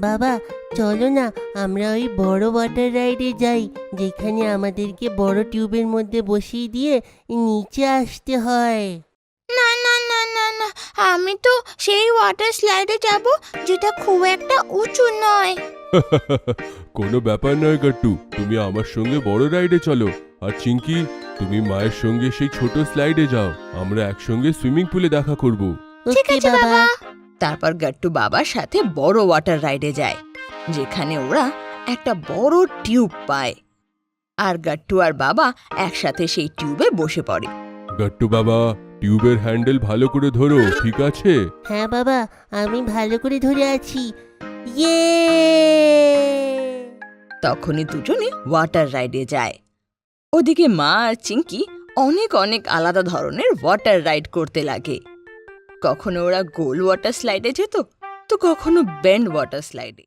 বাবা চলো না, আমরা ওই বড় ওয়াটার রাইডে যাই, যেখানে আমাদেরকে বড় টিউবের মধ্যে বসিয়ে দিয়ে নিচে আসতে হয়। না না না না না, আমি তো সেই ওয়াটার স্লাইডে যাব যেটা খুব একটা উঁচু নয়। কোনো ব্যাপার নয় গাট্টু, তুমি আমার সঙ্গে বড় রাইডে চলো। আর চিঙ্কি, তুমি মায়ের সঙ্গে সেই ছোট স্লাইডে যাও। আমরা একসঙ্গে সুইমিং পুলে দেখা করব। ঠিক ওকে আছে বাবা। তারপর গাট্টু বাবার সাথে বড় ওয়াটার রাইডে যায়, যেখানে ওরা একটা বড় টিউব পায়। আর গাট্টু আর বাবা একসাথে সেই টিউবে বসে পড়ে। গাট্টু বাবা, টিউবের হ্যান্ডেল ভালো করে ধরো, ঠিক আছে? হ্যাঁ বাবা, আমি ভালো করে ধরে আছি। ইয়ে! তখনই দুজনে ওয়াটার রাইডে যায়। ওদিকে মা আর চিঙ্কি অনেক অনেক আলাদা ধরনের ওয়াটার রাইড করতে লাগে। কখনো ওরা গোল ওয়াটার স্লাইডে যেত, তো কখনো বেন্ড ওয়াটার স্লাইডে।